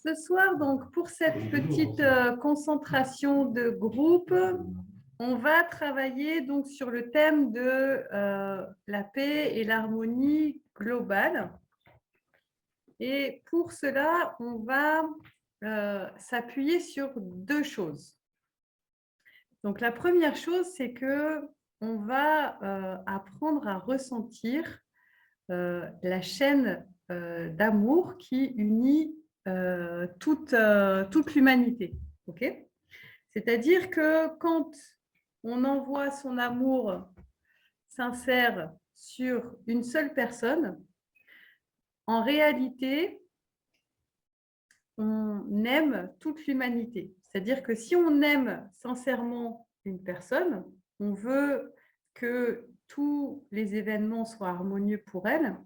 Ce soir, donc, pour cette petite concentration de groupe, on va travailler donc sur le thème de la paix et l'harmonie globale. Et pour cela, on va s'appuyer sur deux choses. Donc, la première chose, c'est que on va apprendre à ressentir la chaîne d'amour qui unit toute l'humanité. Okay, c'est-à-dire que quand on envoie son amour sincère sur une seule personne, en réalité, on aime toute l'humanité. C'est-à-dire que si on aime sincèrement une personne, on veut que tous les événements soient harmonieux pour elle.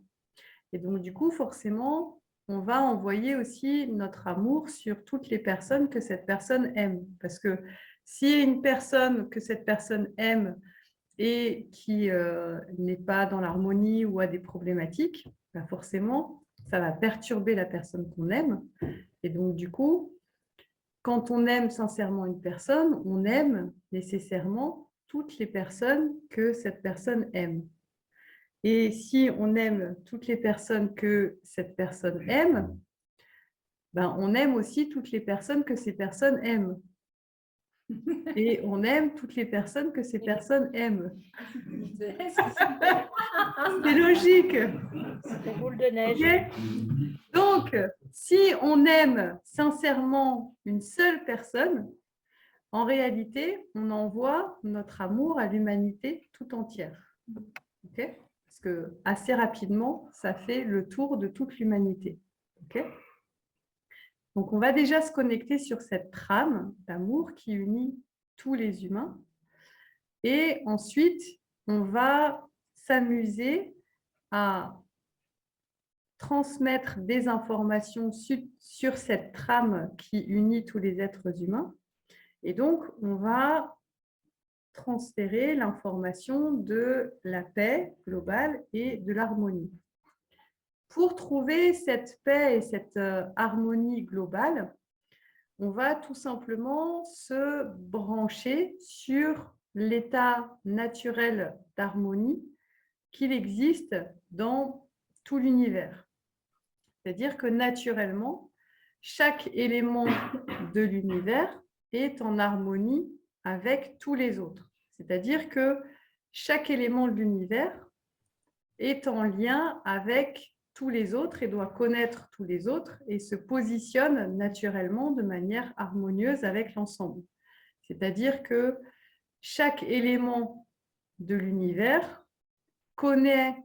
Et donc, du coup, forcément, on va envoyer aussi notre amour sur toutes les personnes que cette personne aime. Parce que si une personne que cette personne aime et qui n'est pas dans l'harmonie ou a des problématiques, ben forcément, ça va perturber la personne qu'on aime. Et donc, du coup, quand on aime sincèrement une personne, on aime nécessairement toutes les personnes que cette personne aime. Et si on aime toutes les personnes que cette personne aime, ben on aime aussi toutes les personnes que ces personnes aiment. Et on aime toutes les personnes que ces personnes aiment. C'est logique. C'est une boule de neige. Okay. Donc, si on aime sincèrement une seule personne, en réalité, on envoie notre amour à l'humanité tout entière. Okay, parce que assez rapidement, ça fait le tour de toute l'humanité. Okay, donc, on va déjà se connecter sur cette trame d'amour qui unit tous les humains. Et ensuite, on va s'amuser à transmettre des informations sur cette trame qui unit tous les êtres humains. Et donc, on va transférer l'information de la paix globale et de l'harmonie. Pour trouver cette paix et cette harmonie globale, on va tout simplement se brancher sur l'état naturel d'harmonie qu'il existe dans tout l'univers. C'est-à-dire que naturellement, chaque élément de l'univers est en harmonie avec tous les autres. C'est-à-dire que chaque élément de l'univers est en lien avec tous les autres et doit connaître tous les autres et se positionne naturellement de manière harmonieuse avec l'ensemble. C'est-à-dire que chaque élément de l'univers connaît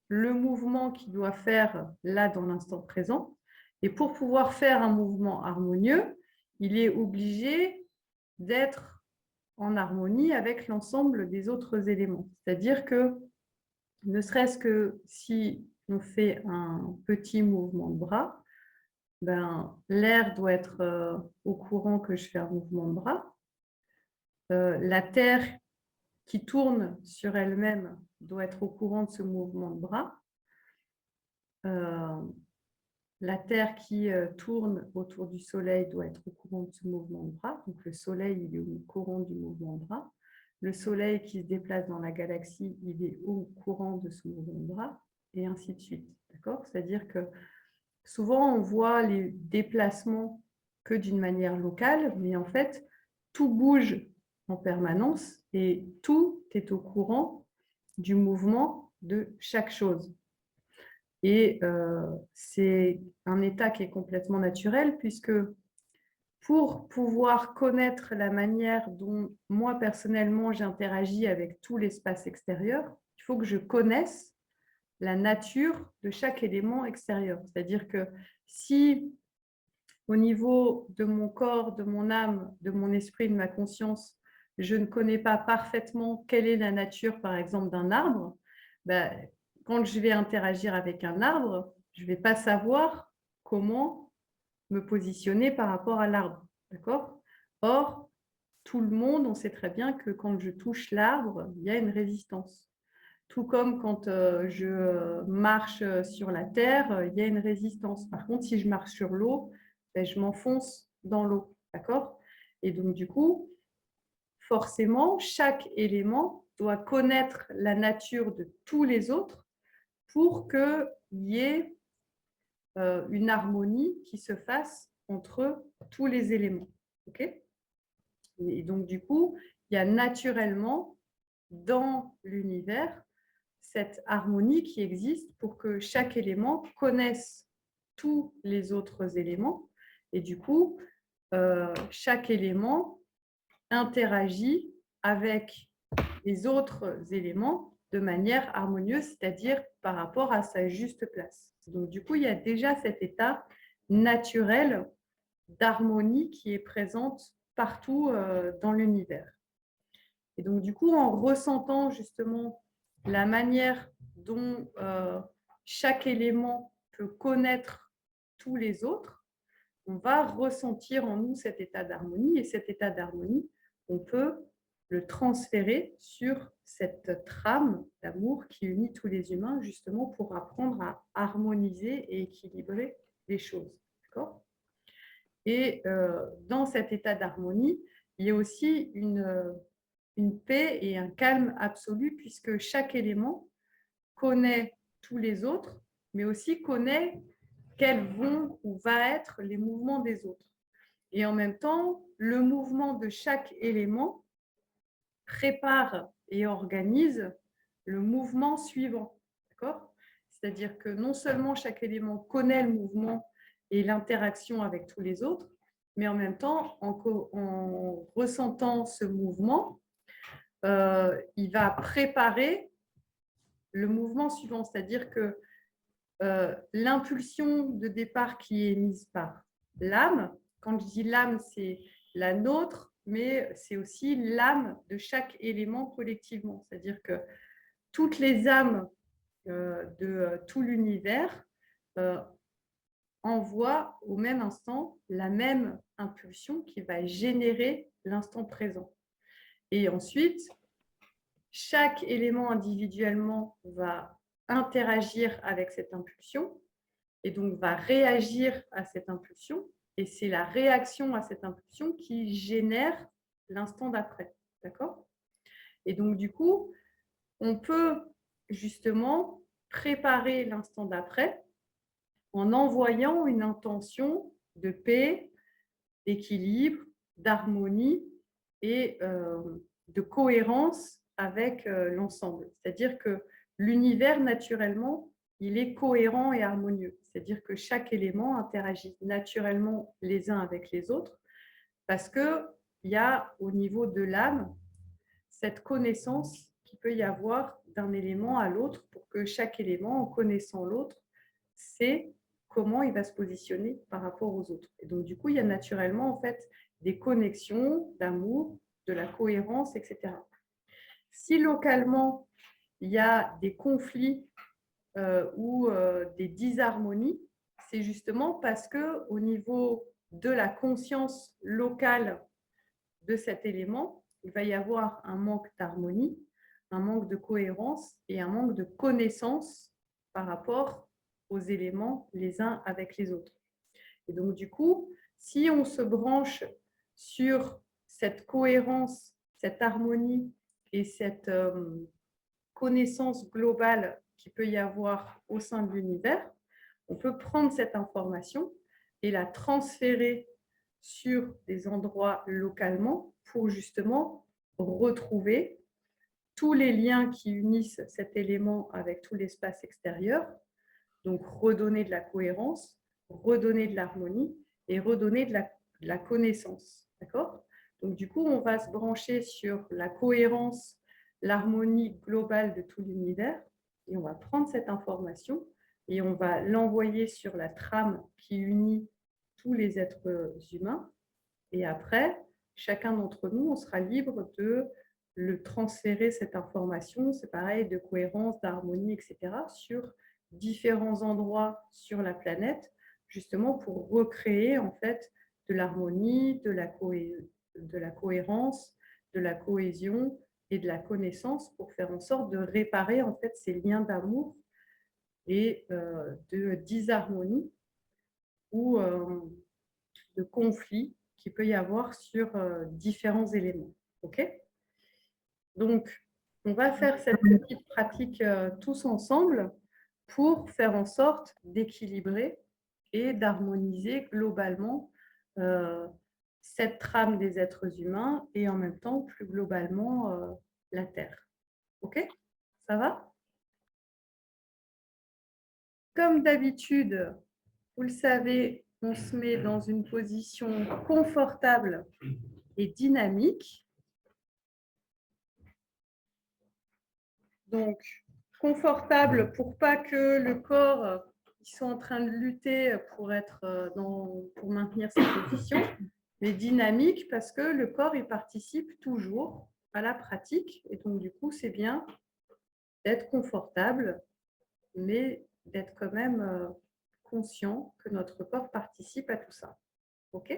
le mouvement qu'il doit faire là dans l'instant présent. Et pour pouvoir faire un mouvement harmonieux, il est obligé d'être en harmonie avec l'ensemble des autres éléments. C'est-à-dire que, ne serait-ce que si on fait un petit mouvement de bras, ben, l'air doit être au courant que je fais un mouvement de bras. La terre qui tourne sur elle-même doit être au courant de ce mouvement de bras. La Terre qui tourne autour du Soleil doit être au courant de ce mouvement de bras. Donc, le Soleil, il est au courant du mouvement de bras. Le Soleil qui se déplace dans la galaxie, il est au courant de ce mouvement de bras, et ainsi de suite. D'accord ? C'est-à-dire que souvent, on voit les déplacements que d'une manière locale, mais en fait, tout bouge en permanence et tout est au courant du mouvement de chaque chose. Et c'est un état qui est complètement naturel puisque pour pouvoir connaître la manière dont moi personnellement j'interagis avec tout l'espace extérieur, il faut que je connaisse la nature de chaque élément extérieur. C'est-à-dire que si au niveau de mon corps, de mon âme, de mon esprit, de ma conscience, je ne connais pas parfaitement quelle est la nature, par exemple, d'un arbre, ben, quand je vais interagir avec un arbre, je ne vais pas savoir comment me positionner par rapport à l'arbre. D'accord ? Or, tout le monde, on sait très bien que quand je touche l'arbre, il y a une résistance. Tout comme quand je marche sur la terre, il y a une résistance. Par contre, si je marche sur l'eau, ben, je m'enfonce dans l'eau, d'accord? Et donc, du coup, forcément, chaque élément doit connaître la nature de tous les autres pour qu'il y ait une harmonie qui se fasse entre tous les éléments. Okay, et donc, du coup, il y a naturellement dans l'univers cette harmonie qui existe pour que chaque élément connaisse tous les autres éléments. Et du coup, chaque élément interagit avec les autres éléments de manière harmonieuse, c'est-à-dire par rapport à sa juste place. Donc, du coup, il y a déjà cet état naturel d'harmonie qui est présente partout dans l'univers. Et donc, du coup, en ressentant justement la manière dont chaque élément peut connaître tous les autres, on va ressentir en nous cet état d'harmonie. Et cet état d'harmonie, on peut le transférer sur cette trame d'amour qui unit tous les humains, justement pour apprendre à harmoniser et équilibrer les choses. D'accord ? Et dans cet état d'harmonie, il y a aussi une paix et un calme absolu, puisque chaque élément connaît tous les autres, mais aussi connaît quels vont ou vont être les mouvements des autres. Et en même temps, le mouvement de chaque élément prépare et organise le mouvement suivant. D'accord ? C'est-à-dire que non seulement chaque élément connaît le mouvement et l'interaction avec tous les autres, mais en même temps, en ressentant ce mouvement, il va préparer le mouvement suivant. C'est-à-dire que l'impulsion de départ qui est émise par l'âme, quand je dis l'âme, c'est la nôtre, mais c'est aussi l'âme de chaque élément collectivement. C'est-à-dire que toutes les âmes de tout l'univers envoient au même instant la même impulsion qui va générer l'instant présent. Et ensuite, chaque élément individuellement va interagir avec cette impulsion et donc va réagir à cette impulsion. Et c'est la réaction à cette impulsion qui génère l'instant d'après. D'accord ? Et donc, du coup, on peut justement préparer l'instant d'après en envoyant une intention de paix, d'équilibre, d'harmonie et de cohérence avec l'ensemble. C'est-à-dire que l'univers, naturellement, il est cohérent et harmonieux. C'est-à-dire que chaque élément interagit naturellement les uns avec les autres parce qu'il y a au niveau de l'âme cette connaissance qu'il peut y avoir d'un élément à l'autre pour que chaque élément, en connaissant l'autre, sait comment il va se positionner par rapport aux autres. Et donc, du coup, il y a naturellement en fait des connexions d'amour, de la cohérence, etc. Si localement, il y a des conflits ou des disharmonies, c'est justement parce qu'au niveau de la conscience locale de cet élément, il va y avoir un manque d'harmonie, un manque de cohérence et un manque de connaissance par rapport aux éléments les uns avec les autres. Et donc, du coup, si on se branche sur cette cohérence, cette harmonie et cette connaissance globale qu'il peut y avoir au sein de l'univers, on peut prendre cette information et la transférer sur des endroits localement pour justement retrouver tous les liens qui unissent cet élément avec tout l'espace extérieur, donc redonner de la cohérence, redonner de l'harmonie et redonner de la connaissance. D'accord ? Donc, du coup, on va se brancher sur la cohérence, l'harmonie globale de tout l'univers et on va prendre cette information et on va l'envoyer sur la trame qui unit tous les êtres humains. Et après, chacun d'entre nous, on sera libre de le transférer, cette information, c'est pareil, de cohérence, d'harmonie, etc., sur différents endroits sur la planète, justement pour recréer en fait de l'harmonie, de la cohérence, de la cohésion et de la connaissance pour faire en sorte de réparer en fait ces liens d'amour et de disharmonie où de conflit qu'il peut y avoir sur différents éléments. OK? Donc, on va faire cette petite pratique tous ensemble pour faire en sorte d'équilibrer et d'harmoniser globalement cette trame des êtres humains et en même temps, plus globalement, la Terre. OK? Ça va? Comme d'habitude, vous le savez, on se met dans une position confortable et dynamique. Donc, confortable pour pas que le corps soit en train de lutter pour maintenir sa position, mais dynamique parce que le corps il participe toujours à la pratique et donc du coup c'est bien d'être confortable, mais d'être quand même conscient que notre corps participe à tout ça. OK?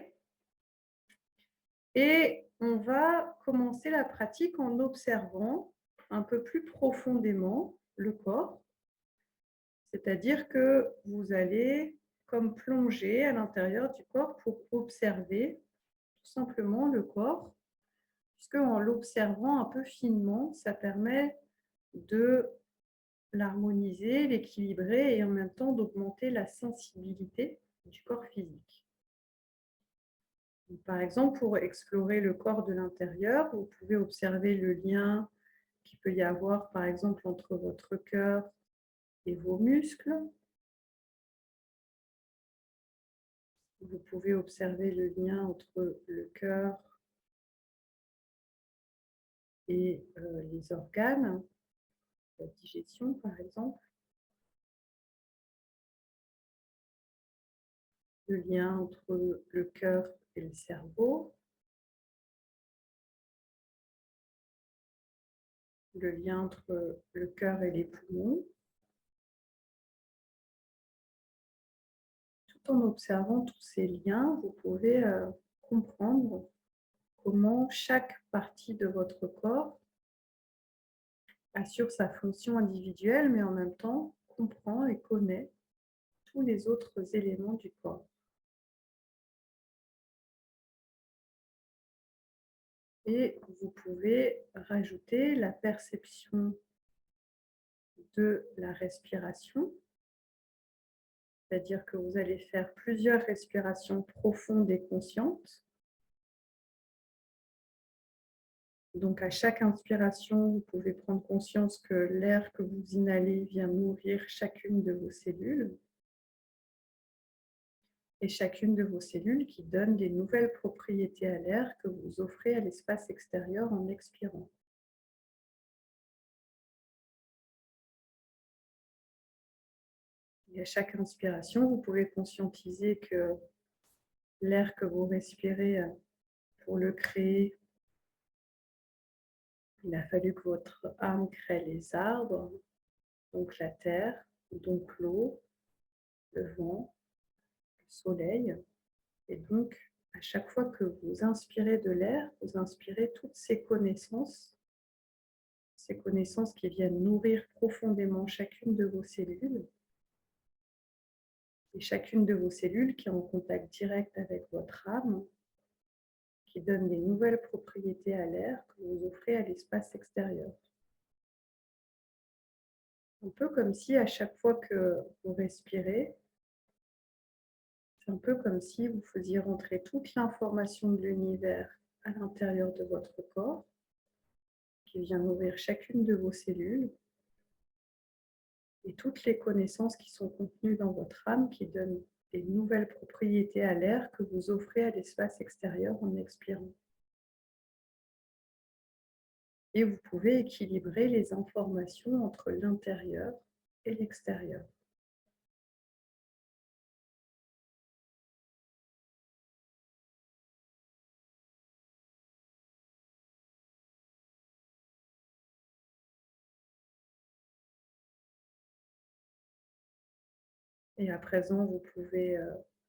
Et on va commencer la pratique en observant un peu plus profondément le corps. C'est-à-dire que vous allez comme plonger à l'intérieur du corps pour observer tout simplement le corps, puisque en l'observant un peu finement, ça permet de l'harmoniser, l'équilibrer et en même temps d'augmenter la sensibilité du corps physique. Donc, par exemple, pour explorer le corps de l'intérieur, vous pouvez observer le lien qu'il peut y avoir, par exemple, entre votre cœur et vos muscles. Vous pouvez observer le lien entre le cœur et les organes, la digestion par exemple, le lien entre le cœur et le cerveau, le lien entre le cœur et les poumons, tout en observant tous ces liens, vous pouvez comprendre comment chaque partie de votre corps assure sa fonction individuelle, mais en même temps comprend et connaît tous les autres éléments du corps. Et vous pouvez rajouter la perception de la respiration, c'est-à-dire que vous allez faire plusieurs respirations profondes et conscientes. Donc, à chaque inspiration, vous pouvez prendre conscience que l'air que vous inhalez vient nourrir chacune de vos cellules et chacune de vos cellules qui donne des nouvelles propriétés à l'air que vous offrez à l'espace extérieur en expirant. Et à chaque inspiration, vous pouvez conscientiser que l'air que vous respirez, pour le créer, il a fallu que votre âme crée les arbres, donc la terre, donc l'eau, le vent, le soleil. Et donc, à chaque fois que vous inspirez de l'air, vous inspirez toutes ces connaissances qui viennent nourrir profondément chacune de vos cellules. Et chacune de vos cellules qui est en contact direct avec votre âme, qui donne des nouvelles propriétés à l'air que vous offrez à l'espace extérieur. Un peu comme si à chaque fois que vous respirez, c'est un peu comme si vous faisiez rentrer toute l'information de l'univers à l'intérieur de votre corps, qui vient nourrir chacune de vos cellules, et toutes les connaissances qui sont contenues dans votre âme qui donnent des nouvelles propriétés à l'air que vous offrez à l'espace extérieur en expirant. Et vous pouvez équilibrer les informations entre l'intérieur et l'extérieur. Et à présent, vous pouvez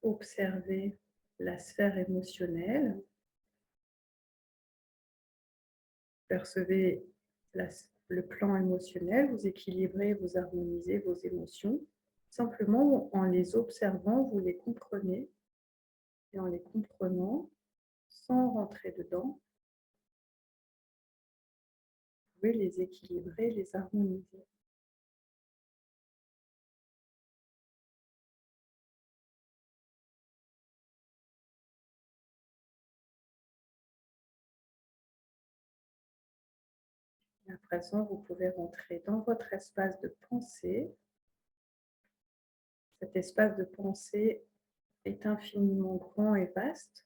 observer la sphère émotionnelle. Percevez le plan émotionnel, vous équilibrez, vous harmonisez vos émotions. Simplement, en les observant, vous les comprenez et en les comprenant, sans rentrer dedans, vous pouvez les équilibrer, les harmoniser. Et à présent, vous pouvez rentrer dans votre espace de pensée. Cet espace de pensée est infiniment grand et vaste,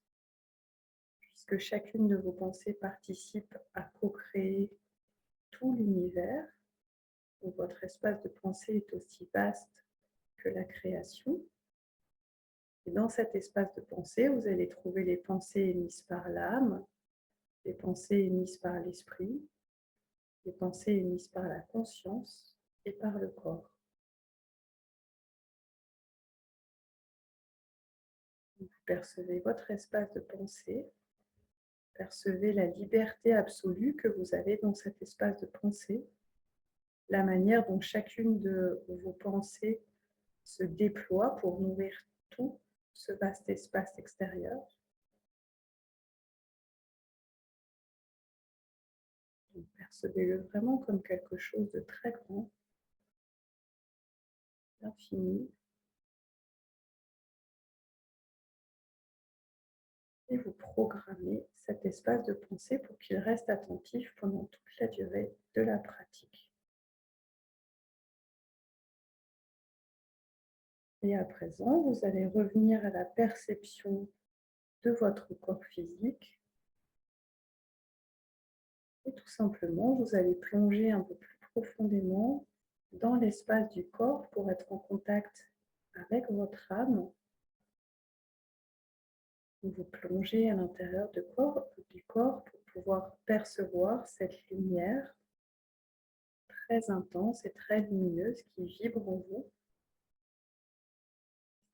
puisque chacune de vos pensées participe à co-créer tout l'univers, où votre espace de pensée est aussi vaste que la création. Et dans cet espace de pensée, vous allez trouver les pensées émises par l'âme, les pensées émises par l'esprit, les pensées émises par la conscience et par le corps. Vous percevez votre espace de pensée, percevez la liberté absolue que vous avez dans cet espace de pensée, la manière dont chacune de vos pensées se déploie pour nourrir tout ce vaste espace extérieur. Percevez-le vraiment comme quelque chose de très grand, d'infini, et vous programmez cet espace de pensée pour qu'il reste attentif pendant toute la durée de la pratique. Et à présent, vous allez revenir à la perception de votre corps physique et tout simplement, vous allez plonger un peu plus profondément dans l'espace du corps pour être en contact avec votre âme. Vous plongez à l'intérieur du corps pour pouvoir percevoir cette lumière très intense et très lumineuse qui vibre en vous,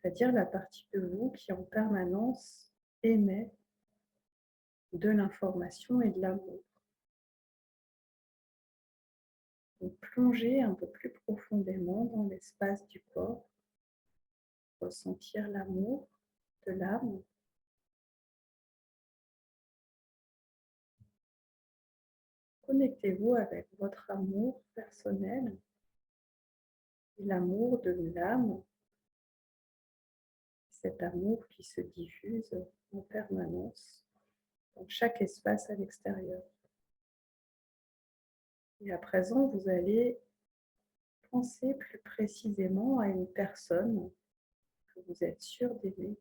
c'est-à-dire la partie de vous qui en permanence émet de l'information et de l'amour. Donc plongez un peu plus profondément dans l'espace du corps, ressentir l'amour de l'âme. Connectez-vous avec votre amour personnel et l'amour de l'âme, cet amour qui se diffuse en permanence dans chaque espace à l'extérieur. Et à présent, vous allez penser plus précisément à une personne que vous êtes sûr d'aimer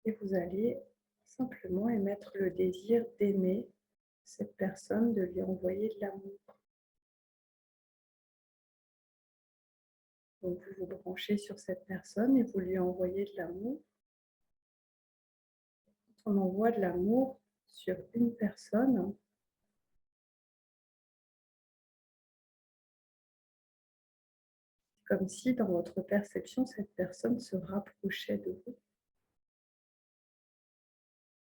et vous allez simplement émettre le désir d'aimer cette personne, de lui envoyer de l'amour. Donc vous vous branchez sur cette personne et vous lui envoyez de l'amour. Quand on envoie de l'amour sur une personne, c'est comme si dans votre perception, cette personne se rapprochait de vous.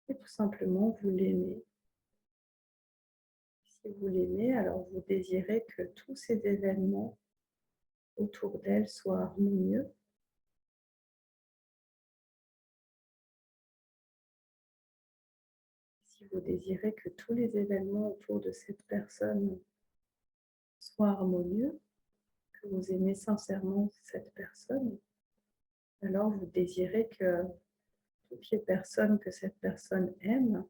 Et tout simplement, vous l'aimez. Si vous l'aimez, alors vous désirez que tous ces événements autour d'elle soient harmonieux. Si vous désirez que tous les événements autour de cette personne soient harmonieux, que vous aimez sincèrement cette personne, alors vous désirez que toutes les personnes que cette personne aime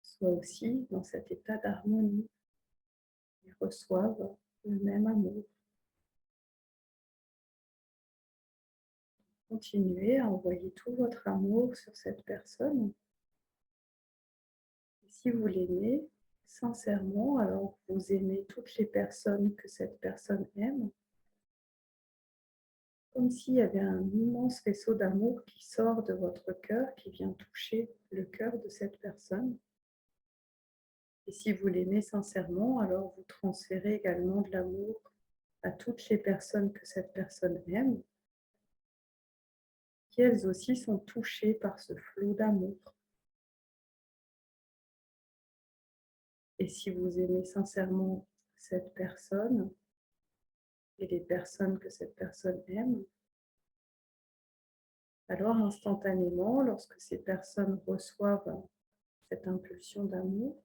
soient aussi dans cet état d'harmonie et reçoivent le même amour. Continuez à envoyer tout votre amour sur cette personne. Et si vous l'aimez sincèrement, alors vous aimez toutes les personnes que cette personne aime, comme s'il y avait un immense faisceau d'amour qui sort de votre cœur, qui vient toucher le cœur de cette personne. Et si vous l'aimez sincèrement, alors vous transférez également de l'amour à toutes les personnes que cette personne aime, qui elles aussi sont touchées par ce flot d'amour. Et si vous aimez sincèrement cette personne, et les personnes que cette personne aime, alors instantanément, lorsque ces personnes reçoivent cette impulsion d'amour,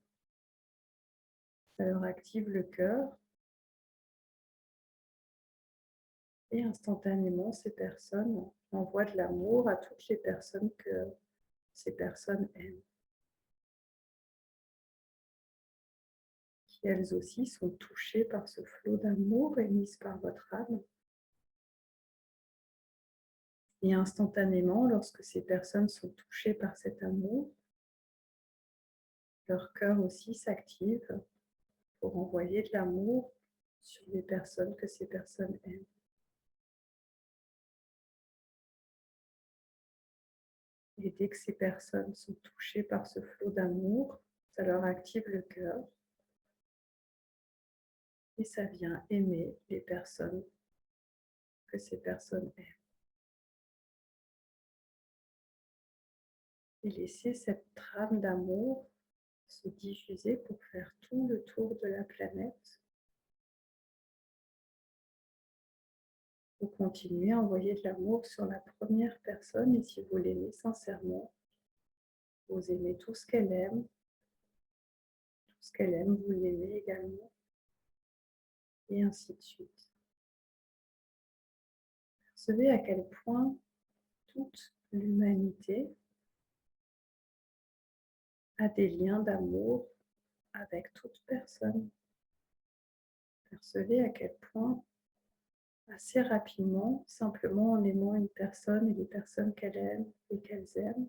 ça leur active le cœur et instantanément, ces personnes envoient de l'amour à toutes les personnes que ces personnes aiment, qui elles aussi sont touchées par ce flot d'amour émis par votre âme. Et instantanément, lorsque ces personnes sont touchées par cet amour, leur cœur aussi s'active pour envoyer de l'amour sur les personnes que ces personnes aiment. Et dès que ces personnes sont touchées par ce flot d'amour, ça leur active le cœur et ça vient aimer les personnes que ces personnes aiment. Et laisser cette trame d'amour se diffuser pour faire tout le tour de la planète. Vous continuez à envoyer de l'amour sur la première personne et si vous l'aimez sincèrement, vous aimez tout ce qu'elle aime, tout ce qu'elle aime, vous l'aimez également, et ainsi de suite. Percevez à quel point toute l'humanité a des liens d'amour avec toute personne. Percevez à quel point, assez rapidement, simplement en aimant une personne et les personnes qu'elle aime et qu'elles aiment,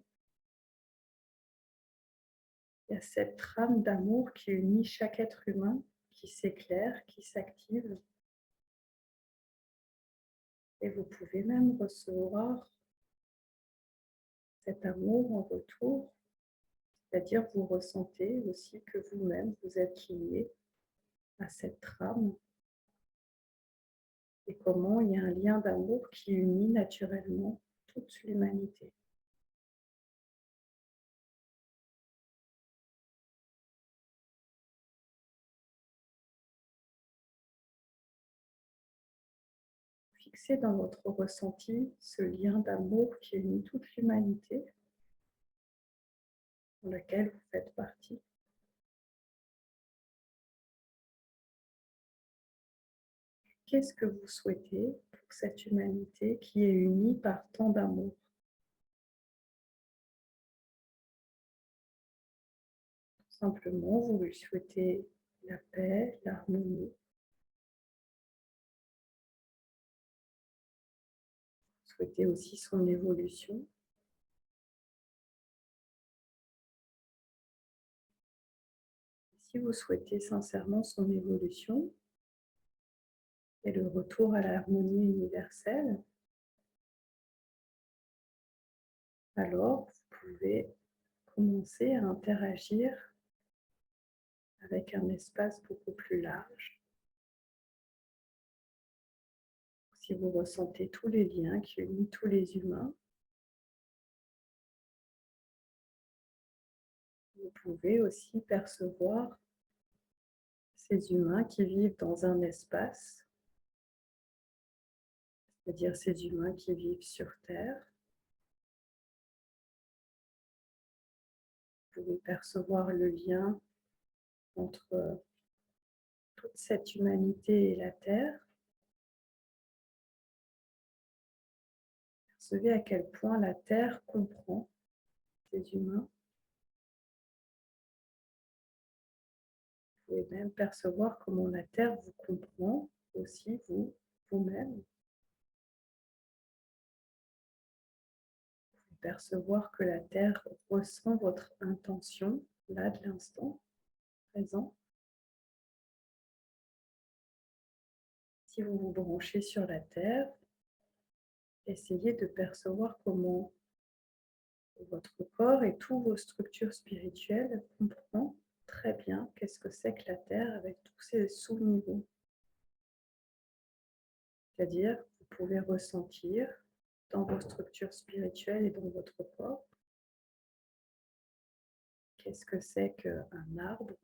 il y a cette trame d'amour qui unit chaque être humain, qui s'éclaire, qui s'active. Et vous pouvez même recevoir cet amour en retour, c'est-à-dire vous ressentez aussi que vous-même, vous êtes lié à cette trame et comment il y a un lien d'amour qui unit naturellement toute l'humanité. Fixez dans votre ressenti ce lien d'amour qui unit toute l'humanité dans laquelle vous faites partie. Qu'est-ce que vous souhaitez pour cette humanité qui est unie par tant d'amour? Tout simplement, vous lui souhaitez la paix, l'harmonie. Vous souhaitez aussi son évolution. Si vous souhaitez sincèrement son évolution et le retour à l'harmonie universelle, alors vous pouvez commencer à interagir avec un espace beaucoup plus large. Si vous ressentez tous les liens qui unissent tous les humains, vous pouvez aussi percevoir ces humains qui vivent dans un espace, c'est-à-dire ces humains qui vivent sur Terre. Vous pouvez percevoir le lien entre toute cette humanité et la Terre. Percevez à quel point la Terre comprend ces humains. Vous pouvez même percevoir comment la Terre vous comprend aussi, vous-même. Percevoir que la Terre ressent votre intention, là, de l'instant présent. Si vous vous branchez sur la Terre, essayez de percevoir comment votre corps et toutes vos structures spirituelles comprennent très bien qu'est-ce que c'est que la Terre avec tous ses sous-niveaux. C'est-à-dire, vous pouvez ressentir dans vos structures spirituelles et dans votre corps qu'est-ce que c'est qu'un arbre.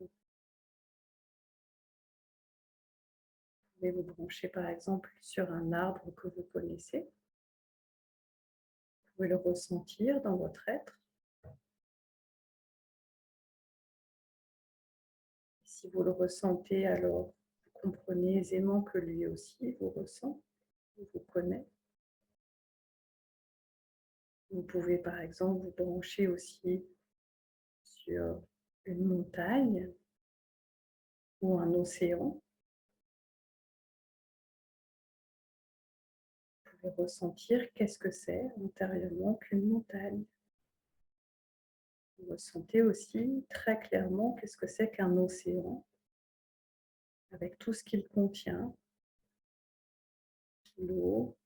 Vous pouvez vous brancher par exemple sur un arbre que vous connaissez. Vous pouvez le ressentir dans votre être. Si vous le ressentez, alors vous comprenez aisément que lui aussi vous ressent, vous connaît. Vous pouvez par exemple vous brancher aussi sur une montagne ou un océan. Vous pouvez ressentir qu'est-ce que c'est intérieurement qu'une montagne. Vous ressentez aussi très clairement qu'est-ce que c'est qu'un océan, avec tout ce qu'il contient, l'eau,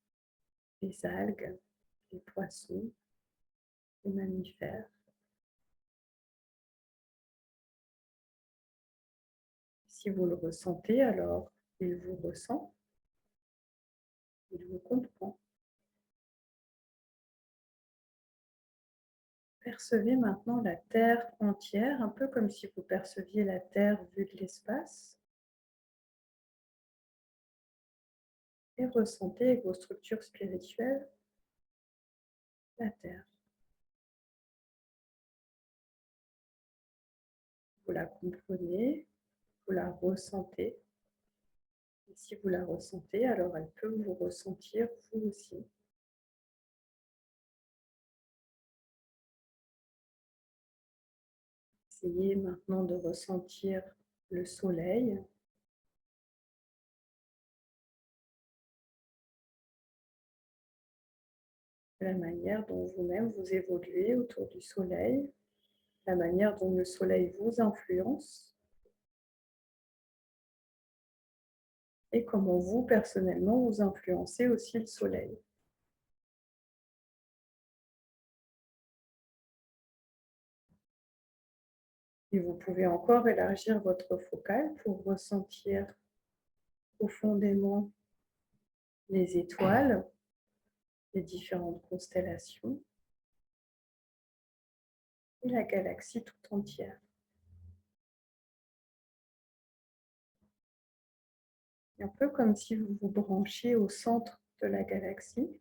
les algues, les poissons, les mammifères. Si vous le ressentez, alors il vous ressent, il vous comprend. Percevez maintenant la Terre entière, un peu comme si vous perceviez la Terre vue de l'espace. Et ressentez avec vos structures spirituelles la Terre. Vous la comprenez, vous la ressentez. Et si vous la ressentez, alors elle peut vous ressentir vous aussi. Essayez maintenant de ressentir le soleil. La manière dont vous-même vous évoluez autour du soleil, la manière dont le soleil vous influence et comment vous, personnellement, vous influencez aussi le soleil. Et vous pouvez encore élargir votre focale pour ressentir profondément les étoiles, les différentes constellations et la galaxie tout entière. Un peu comme si vous vous branchiez au centre de la galaxie,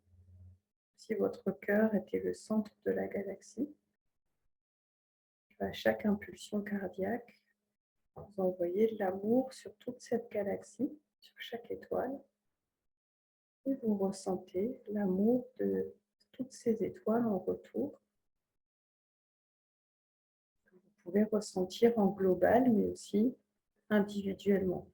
si votre cœur était le centre de la galaxie. À chaque impulsion cardiaque, vous envoyez de l'amour sur toute cette galaxie, sur chaque étoile, et vous ressentez l'amour de toutes ces étoiles en retour. Vous pouvez ressentir en global, mais aussi individuellement.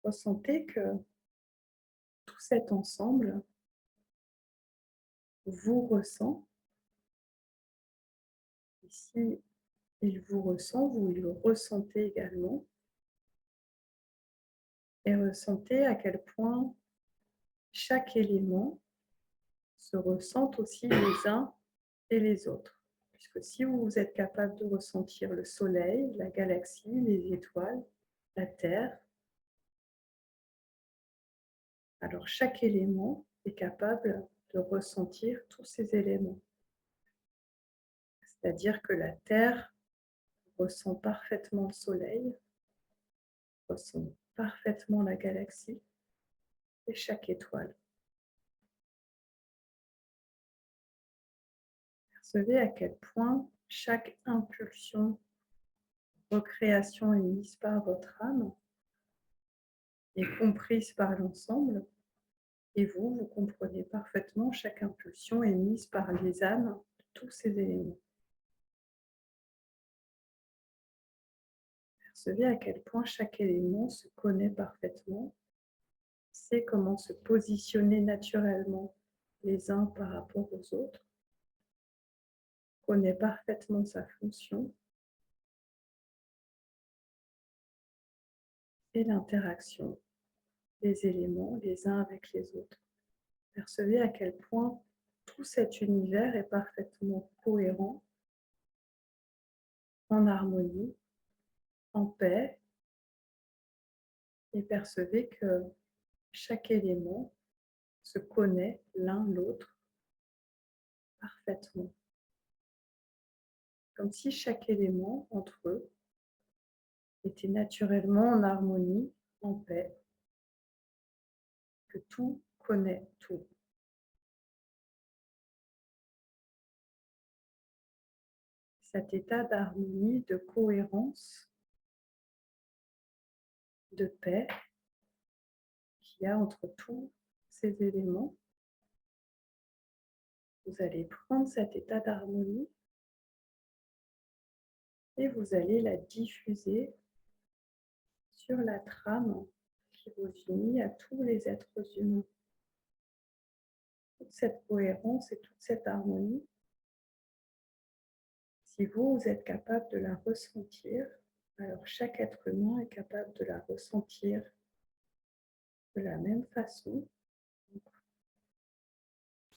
Ressentez que tout cet ensemble vous ressent. Et si il vous ressent, vous le ressentez également. Et ressentez à quel point chaque élément se ressent aussi les uns et les autres. Puisque si vous êtes capable de ressentir le soleil, la galaxie, les étoiles, la Terre, alors chaque élément est capable de ressentir tous ces éléments. C'est-à-dire que la Terre ressent parfaitement le soleil, ressent parfaitement la galaxie et chaque étoile. Percevez à quel point chaque impulsion, recréation émise par votre âme est comprise par l'ensemble. Et vous, vous comprenez parfaitement chaque impulsion émise par les âmes de tous ces éléments. Percevez à quel point chaque élément se connaît parfaitement, sait comment se positionner naturellement les uns par rapport aux autres, connaît parfaitement sa fonction et l'interaction des éléments les uns avec les autres. Percevez à quel point tout cet univers est parfaitement cohérent, en harmonie, en paix, et percevez que chaque élément se connaît l'un l'autre parfaitement. comme si chaque élément entre eux était naturellement en harmonie, en paix, que tout connaît tout. Cet état d'harmonie, de cohérence, de paix qu'il y a entre tous ces éléments, vous allez prendre cet état d'harmonie et vous allez la diffuser sur la trame qui vous unit à tous les êtres humains. Toute cette cohérence et toute cette harmonie, si vous êtes capable de la ressentir, alors chaque être humain est capable de la ressentir de la même façon.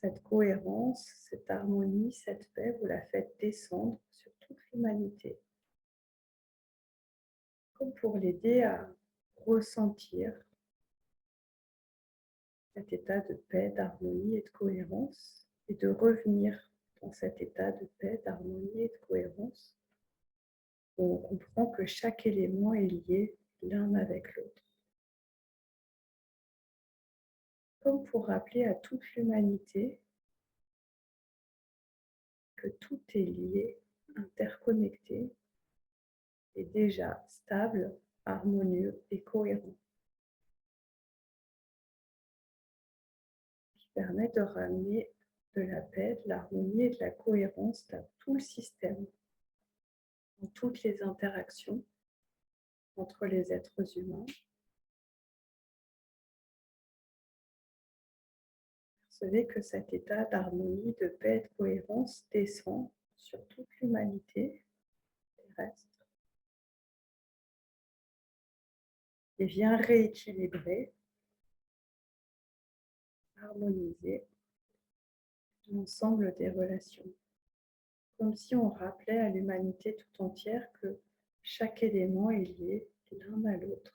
Cette cohérence, cette harmonie, cette paix, vous la faites descendre sur toute l'humanité, comme pour l'aider à ressentir cet état de paix, d'harmonie et de cohérence, et de revenir dans cet état de paix, d'harmonie et de cohérence, où on comprend que chaque élément est lié l'un avec l'autre. Comme pour rappeler à toute l'humanité que tout est lié, interconnecté, et déjà stable, harmonieux et cohérent. Qui permet de ramener de la paix, de l'harmonie et de la cohérence dans tout le système, dans toutes les interactions entre les êtres humains. Percevez que cet état d'harmonie, de paix et de cohérence descend sur toute l'humanité terrestre et vient rééquilibrer, harmoniser l'ensemble des relations. Comme si on rappelait à l'humanité tout entière que chaque élément est lié l'un à l'autre,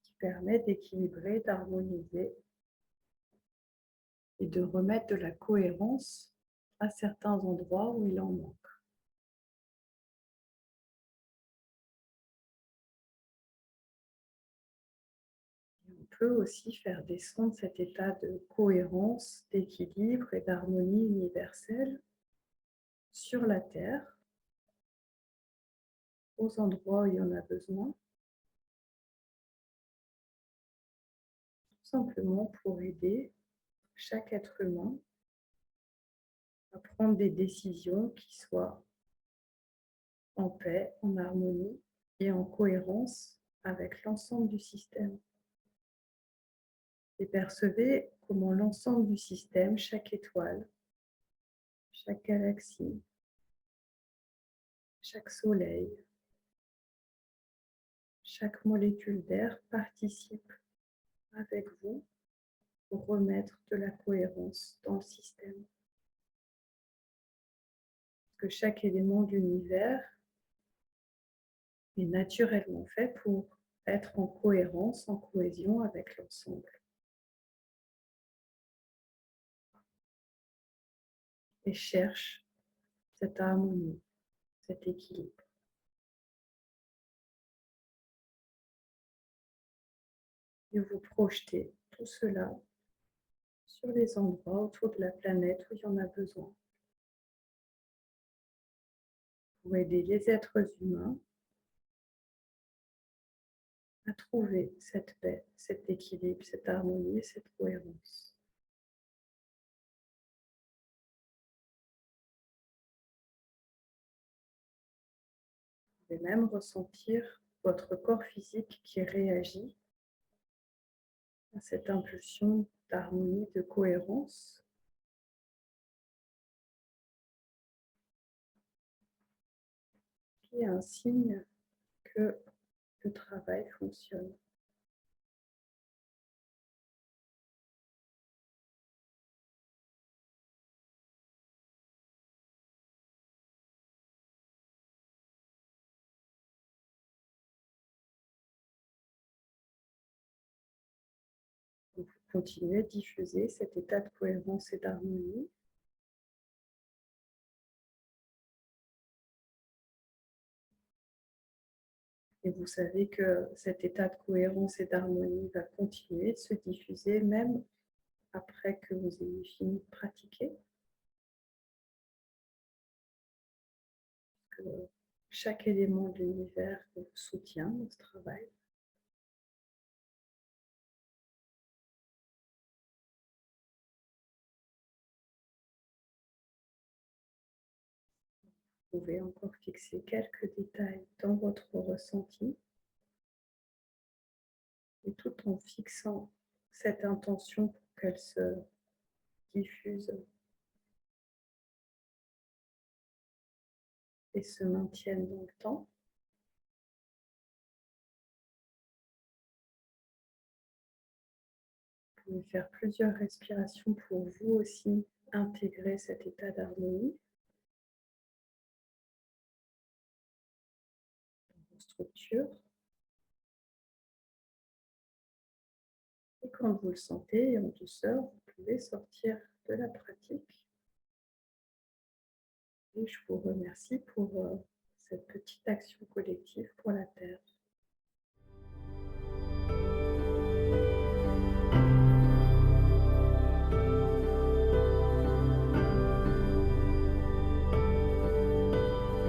qui permet d'équilibrer, d'harmoniser et de remettre de la cohérence à certains endroits où il en manque. Et on peut aussi faire descendre cet état de cohérence, d'équilibre et d'harmonie universelle sur la Terre, aux endroits où il y en a besoin, tout simplement pour aider chaque être humain à prendre des décisions qui soient en paix, en harmonie et en cohérence avec l'ensemble du système. Et percevez comment l'ensemble du système, chaque étoile, chaque galaxie, chaque soleil, chaque molécule d'air participe avec vous pour remettre de la cohérence dans le système. Parce que chaque élément de l'univers est naturellement fait pour être en cohérence, en cohésion avec l'ensemble. Et cherche cette harmonie, cet équilibre. Et vous projetez tout cela sur les endroits autour de la planète où il y en a besoin. Pour aider les êtres humains à trouver cette paix, cet équilibre, cette harmonie et cette cohérence. Vous pouvez même ressentir votre corps physique qui réagit à cette impulsion d'harmonie, de cohérence. Qui est un signe que le travail fonctionne. Donc, vous continuez à diffuser cet état de cohérence et d'harmonie Et vous savez que cet état de cohérence et d'harmonie va continuer de se diffuser même après que vous ayez fini de pratiquer. Que chaque élément de l'univers vous soutient dans ce travail. Vous pouvez encore fixer quelques détails dans votre ressenti. Et tout en fixant cette intention pour qu'elle se diffuse et se maintienne dans le temps. Vous pouvez faire plusieurs respirations pour vous aussi intégrer cet état d'harmonie dans vos structures. Et quand vous le sentez, en douceur, vous pouvez sortir de la pratique. Et je vous remercie pour cette petite action collective pour la Terre.